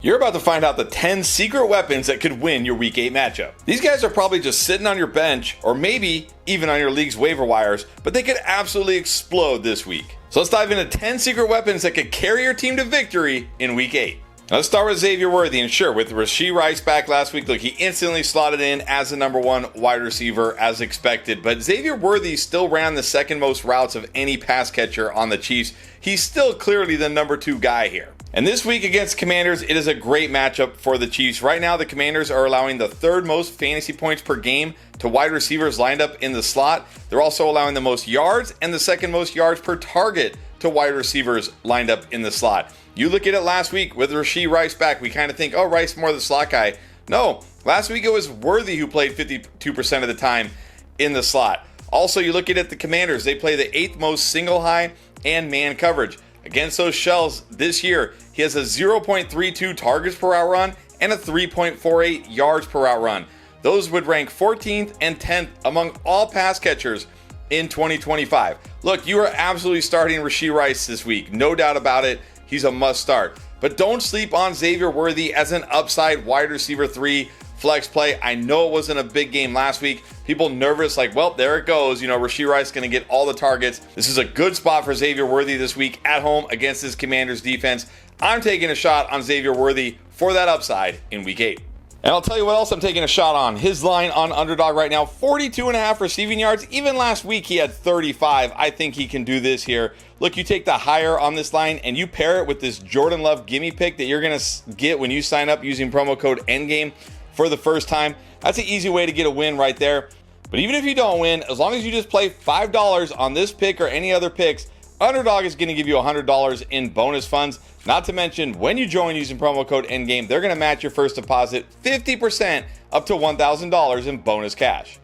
You're about to find out the 10 secret weapons that could win your Week 8 matchup. These guys are probably just sitting on your bench, or maybe even on your league's waiver wires, but they could absolutely explode this week. So let's dive into 10 secret weapons that could carry your team to victory in Week 8. Now let's start with Xavier Worthy, and sure, with Rashee Rice back last week, look, he instantly slotted in as the number one wide receiver as expected, but Xavier Worthy still ran the second most routes of any pass catcher on the Chiefs. He's still clearly the number 2 guy here. And this week against Commanders, it is a great matchup for the Chiefs. Right now, the Commanders are allowing the 3rd most fantasy points per game to wide receivers lined up in the slot. They're also allowing the most yards and the 2nd most yards per target to wide receivers lined up in the slot. You look at it last week with Rashee Rice back, we kind of think, oh, Rice more the slot guy. No, last week it was Worthy who played 52% of the time in the slot. Also, you look at the Commanders, they play the 8th most single high and man coverage. Against those shells this year, he has a 0.32 targets per route run and a 3.48 yards per route run. Those would rank 14th and 10th among all pass catchers in 2025. Look, you are absolutely starting Rashee Rice this week. No doubt about it. He's a must start. But don't sleep on Xavier Worthy as an upside wide receiver 3 flex play. I know it wasn't a big game last week. People nervous, like, well, there it goes. Rashee Rice is going to get all the targets. This is a good spot for Xavier Worthy this week at home against his Commanders defense. I'm taking a shot on Xavier Worthy for that upside in Week 8. And I'll tell you what else I'm taking a shot on. His line on Underdog right now, 42.5 receiving yards. Even last week, he had 35. I think he can do this here. Look, you take the higher on this line and you pair it with this Jordan Love gimme pick that you're going to get when you sign up using promo code ENDGAME for the first time. That's an easy way to get a win right there. But even if you don't win, as long as you just play $5 on this pick or any other picks, Underdog is going to give you $100 in bonus funds. Not to mention, when you join using promo code ENDGAME, they're going to match your first deposit 50% up to $1,000 in bonus cash.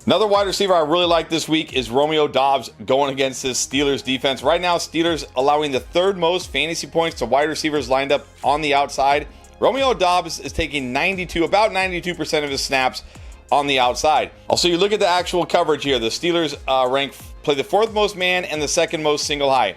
Another wide receiver I really like this week is Romeo Doubs going against this Steelers defense. Right now, Steelers allowing the 3rd most fantasy points to wide receivers lined up on the outside. Romeo Doubs is taking about 92% of his snaps on the outside. Also, you look at the actual coverage here. The Steelers play the 4th most man and the 2nd most single high.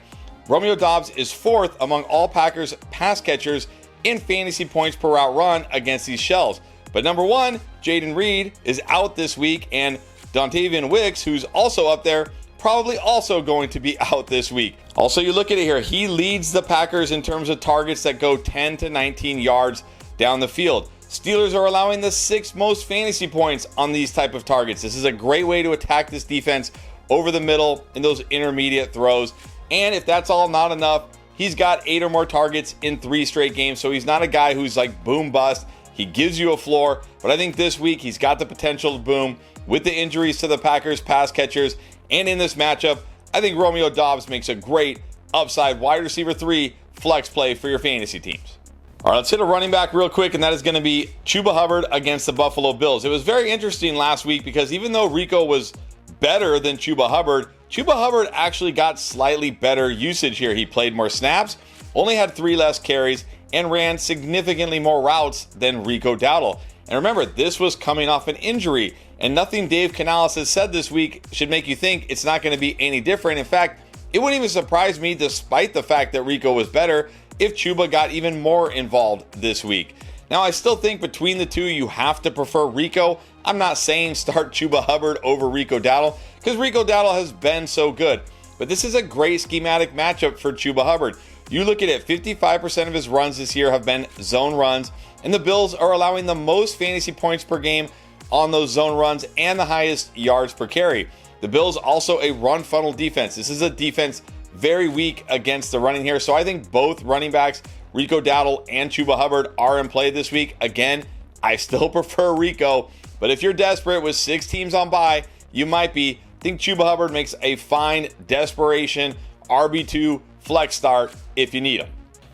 Romeo Doubs is 4th among all Packers pass catchers in fantasy points per route run against these shells. But number 1, Jayden Reed, is out this week, and Dontayvion Wicks, who's also up there, probably also going to be out this week. Also, you look at it here, he leads the Packers in terms of targets that go 10 to 19 yards down the field. Steelers are allowing the 6th most fantasy points on these type of targets. This is a great way to attack this defense over the middle in those intermediate throws. And if that's all not enough, he's got 8 or more targets in 3 straight games. So he's not a guy who's like boom bust. He gives you a floor. But I think this week he's got the potential to boom with the injuries to the Packers pass catchers. And in this matchup, I think Romeo Doubs makes a great upside wide receiver 3 flex play for your fantasy teams. All right, let's hit a running back real quick, and that is going to be Chuba Hubbard against the Buffalo Bills. It was very interesting last week because even though Rico was better than Chuba Hubbard actually got slightly better usage here. He played more snaps, only had 3 less carries, and ran significantly more routes than Rico Dowdle. And remember, this was coming off an injury, and nothing Dave Canales has said this week should make you think it's not going to be any different. In fact, it wouldn't even surprise me, despite the fact that Rico was better, if Chuba got even more involved this week. Now, I still think between the two, you have to prefer Rico. I'm not saying start Chuba Hubbard over Rico Dowdle, because Rico Dowdle has been so good. But this is a great schematic matchup for Chuba Hubbard. You look at it, 55% of his runs this year have been zone runs, and the Bills are allowing the most fantasy points per game on those zone runs and the highest yards per carry. The Bills also a run funnel defense. This is a defense very weak against the running here. So I think both running backs, Rico Dowdle and Chuba Hubbard, are in play this week. Again, I still prefer Rico, but if you're desperate with 6 teams on bye, you might be. I think Chuba Hubbard makes a fine desperation RB2 flex start if you need him.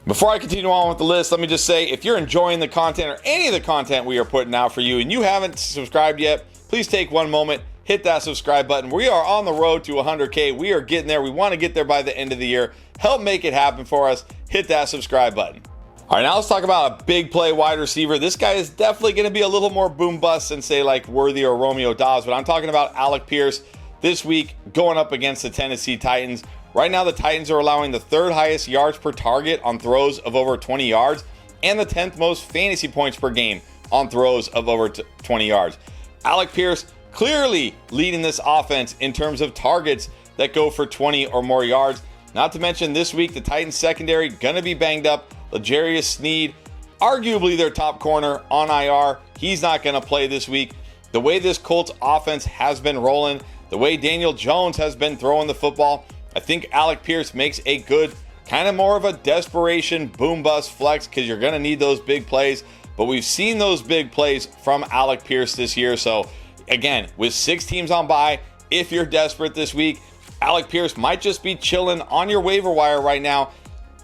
Before I continue on with the list, let me just say, if you're enjoying the content or any of the content we are putting out for you and you haven't subscribed yet, please take one moment, hit that subscribe button. We are on the road to 100K. We are getting there. We want to get there by the end of the year. Help make it happen for us. Hit that subscribe button. All right, now let's talk about a big play wide receiver. This guy is definitely going to be a little more boom bust than, say, like Worthy or Romeo Doubs, but I'm talking about Alec Pierce this week going up against the Tennessee Titans. Right now, the Titans are allowing the 3rd highest yards per target on throws of over 20 yards. and the 10th most fantasy points per game on throws of over 20 yards. Alec Pierce clearly leading this offense in terms of targets that go for 20 or more yards. Not to mention this week, the Titans secondary gonna be banged up. L'Jarius Sneed, arguably their top corner, on IR. He's not gonna play this week. The way this Colts offense has been rolling, the way Daniel Jones has been throwing the football, I think Alec Pierce makes a good, kind of more of a desperation boom bust flex, because you're gonna need those big plays. But we've seen those big plays from Alec Pierce this year. So again, with 6 teams on bye, if you're desperate this week, Alec Pierce might just be chilling on your waiver wire right now.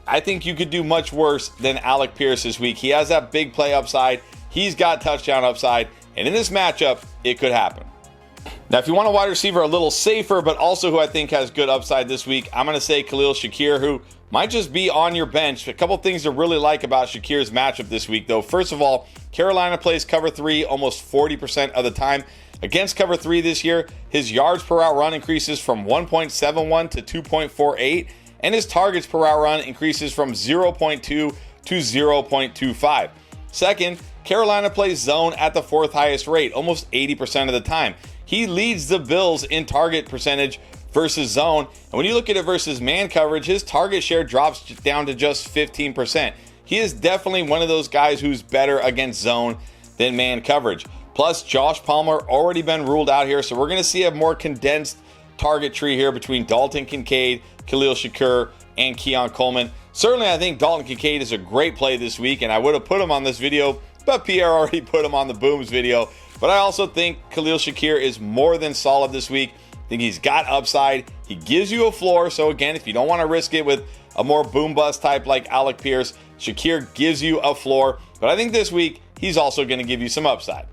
I think you could do much worse than Alec Pierce this week. He has that big play upside. He's got touchdown upside. And in this matchup, it could happen. Now, if you want a wide receiver a little safer, but also who I think has good upside this week, I'm going to say Khalil Shakir, who might just be on your bench. A couple things to really like about Shakir's matchup this week, though. First of all, Carolina plays cover 3 almost 40% of the time. Against cover 3 this year, his yards per route run increases from 1.71 to 2.48, and his targets per route run increases from 0.2 to 0.25. Second, Carolina plays zone at the 4th highest rate, almost 80% of the time. He leads the Bills in target percentage versus zone, and when you look at it versus man coverage, his target share drops down to just 15%. He is definitely one of those guys who's better against zone than man coverage. Plus, Josh Palmer already been ruled out here, so we're going to see a more condensed target tree here between Dalton Kincaid, Khalil Shakir, and Keon Coleman. Certainly, I think Dalton Kincaid is a great play this week, and I would have put him on this video, but Pierre already put him on the Booms video. But I also think Khalil Shakir is more than solid this week. I think he's got upside. He gives you a floor, so again, if you don't want to risk it with a more boom bust type like Alec Pierce, Shakir gives you a floor. But I think this week, he's also going to give you some upside.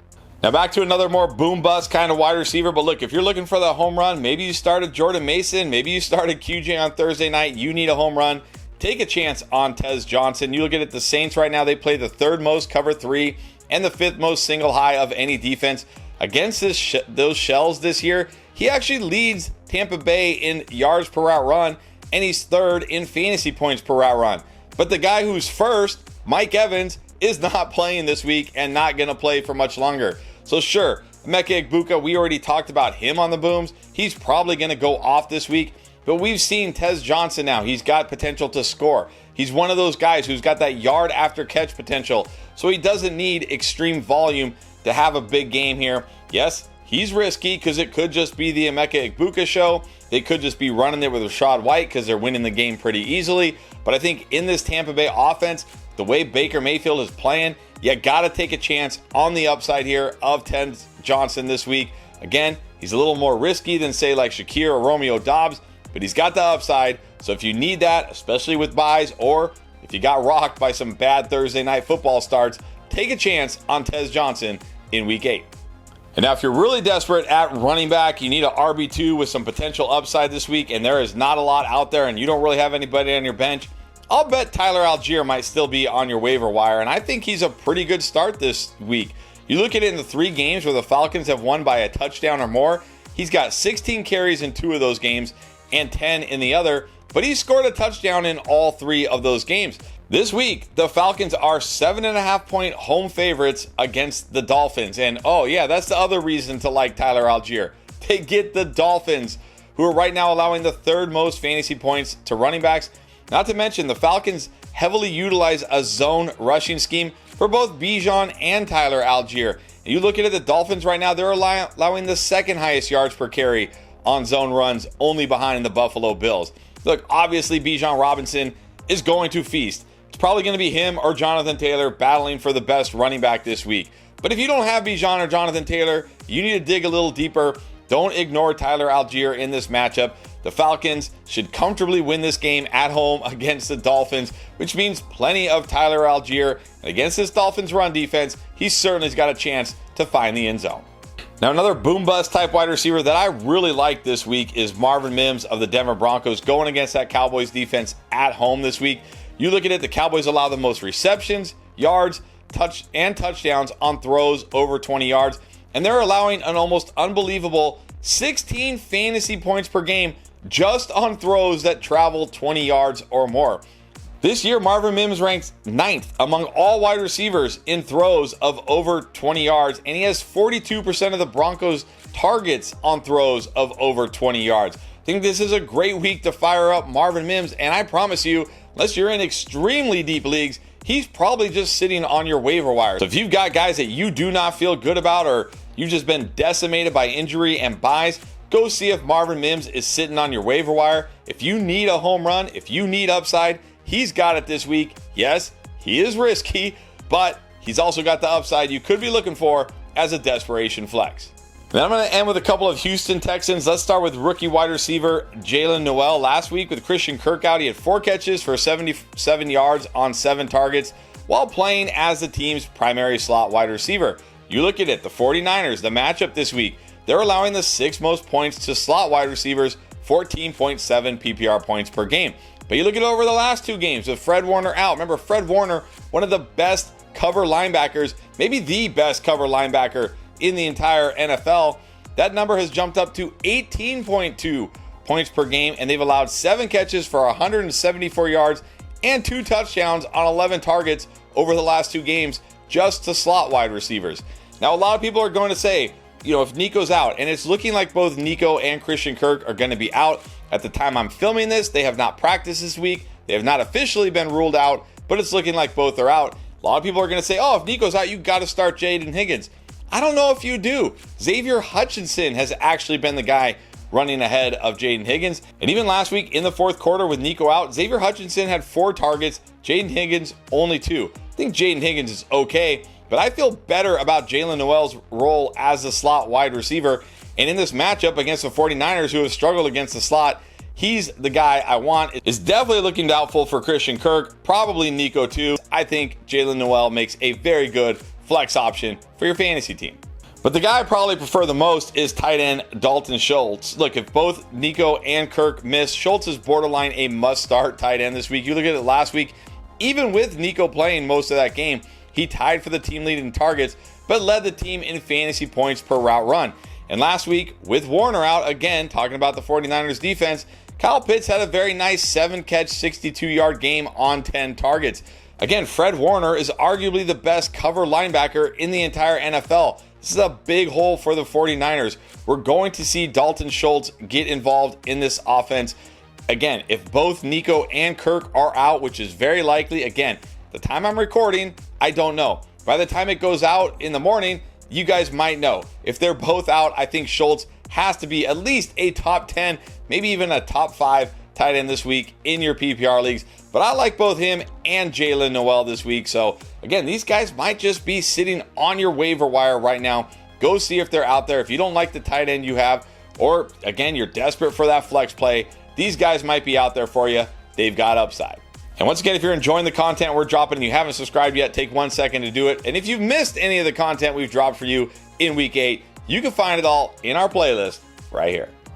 Now back to another more boom bust kind of wide receiver. But look, if you're looking for the home run, maybe you started Jordan Mason, maybe you started QJ on Thursday night, you need a home run, take a chance on Tez Johnson. You look at it, the Saints right now, they play the 3rd most cover 3 and the 5th most single high of any defense. Against those shells this year, he actually leads Tampa Bay in yards per route run, and he's 3rd in fantasy points per route run. But the guy who's 1st, Mike Evans, is not playing this week and not going to play for much longer. So sure, Emeka Egbuka, we already talked about him on the Booms. He's probably going to go off this week. But we've seen Tez Johnson now. He's got potential to score. He's one of those guys who's got that yard after catch potential. So he doesn't need extreme volume to have a big game here. Yes, he's risky because it could just be the Emeka Egbuka show. They could just be running it with Rachaad White because they're winning the game pretty easily. But I think in this Tampa Bay offense, the way Baker Mayfield is playing, you got to take a chance on the upside here of Tez Johnson this week. Again, he's a little more risky than, say, like Shakir or Romeo Doubs, but he's got the upside. So if you need that, especially with buys, or if you got rocked by some bad Thursday night football starts, take a chance on Tez Johnson in Week 8. And now if you're really desperate at running back, you need an RB2 with some potential upside this week, and there is not a lot out there, and you don't really have anybody on your bench, I'll bet Tyler Algier might still be on your waiver wire, and I think he's a pretty good start this week. You look at it in the 3 games where the Falcons have won by a touchdown or more, he's got 16 carries in 2 of those games and 10 in the other, but he scored a touchdown in all 3 of those games. This week, the Falcons are 7.5-point home favorites against the Dolphins. And oh yeah, that's the other reason to like Tyler Algier. They get the Dolphins, who are right now allowing the 3rd most fantasy points to running backs. Not to mention, the Falcons heavily utilize a zone rushing scheme for both Bijan and Tyler Algier. And you look at it, the Dolphins right now, they're allowing the 2nd highest yards per carry on zone runs, only behind the Buffalo Bills. Look, obviously Bijan Robinson is going to feast. It's probably going to be him or Jonathan Taylor battling for the best running back this week. But if you don't have Bijan or Jonathan Taylor, you need to dig a little deeper. Don't ignore Tyler Algier in this matchup. The Falcons should comfortably win this game at home against the Dolphins, which means plenty of Tyler Algier. And against this Dolphins run defense, he certainly's got a chance to find the end zone. Now, another boom bust type wide receiver that I really like this week is Marvin Mims of the Denver Broncos, going against that Cowboys defense at home this week. You look at it, the Cowboys allow the most receptions, yards, touchdowns on throws over 20 yards, and they're allowing an almost unbelievable 16 fantasy points per game just on throws that travel 20 yards or more. This year, Marvin Mims ranks 9th among all wide receivers in throws of over 20 yards, and he has 42% of the Broncos' targets on throws of over 20 yards. I think this is a great week to fire up Marvin Mims, and I promise you, unless you're in extremely deep leagues, he's probably just sitting on your waiver wire. So if you've got guys that you do not feel good about, or you've just been decimated by injury and buys, go see if Marvin Mims is sitting on your waiver wire. If you need a home run, if you need upside, he's got it this week. Yes, he is risky, but he's also got the upside you could be looking for as a desperation flex. Then I'm going to end with a couple of Houston Texans. Let's start with rookie wide receiver Jaylen Nowell. Last week with Christian Kirk out, he had 4 catches for 77 yards on 7 targets while playing as the team's primary slot wide receiver. You look at it, the 49ers, the matchup this week, they're allowing the 6th most points to slot wide receivers, 14.7 PPR points per game. But you look at it over the last 2 games with Fred Warner out. Remember, Fred Warner, one of the best cover linebackers, maybe the best cover linebacker in the entire NFL. That number has jumped up to 18.2 points per game, and they've allowed 7 catches for 174 yards and 2 touchdowns on 11 targets over the last 2 games just to slot wide receivers. Now, a lot of people are going to say, if Nico's out, and it's looking like both Nico and Christian Kirk are going to be out. At the time I'm filming this, they have not practiced this week. They have not officially been ruled out, but it's looking like both are out. A lot of people are going to say, if Nico's out, you've got to start Jaden Higgins. I don't know if you do. Xavier Hutchinson has actually been the guy running ahead of Jaden Higgins. And even last week in the 4th quarter with Nico out, Xavier Hutchinson had 4 targets, Jaden Higgins only 2. I think Jaden Higgins is okay, but I feel better about Jaylen Nowell's role as the slot wide receiver. And in this matchup against the 49ers, who have struggled against the slot, he's the guy I want. It's definitely looking doubtful for Christian Kirk, probably Nico too. I think Jaylen Nowell makes a very good flex option for your fantasy team. But the guy I probably prefer the most is tight end Dalton Schultz. Look, if both Nico and Kirk miss, Schultz is borderline a must-start tight end this week. You look at it last week, even with Nico playing most of that game, he tied for the team lead in targets, but led the team in fantasy points per route run. And last week, with Warner out, again, talking about the 49ers defense, Kyle Pitts had a very nice 7-catch, 62-yard game on 10 targets. Again, Fred Warner is arguably the best cover linebacker in the entire NFL. This is a big hole for the 49ers. We're going to see Dalton Schultz get involved in this offense. Again, if both Nico and Kirk are out, which is very likely, again, the time I'm recording, I don't know. By the time it goes out in the morning, you guys might know. If they're both out, I think Schultz has to be at least a top 10, maybe even a top 5 tight end this week in your PPR leagues. But I like both him and Jaylen Nowell this week. So again, these guys might just be sitting on your waiver wire right now. Go see if they're out there. If you don't like the tight end you have, or again, you're desperate for that flex play, these guys might be out there for you. They've got upside. And once again, if you're enjoying the content we're dropping and you haven't subscribed yet, take 1 second to do it. And if you've missed any of the content we've dropped for you in week 8, you can find it all in our playlist right here.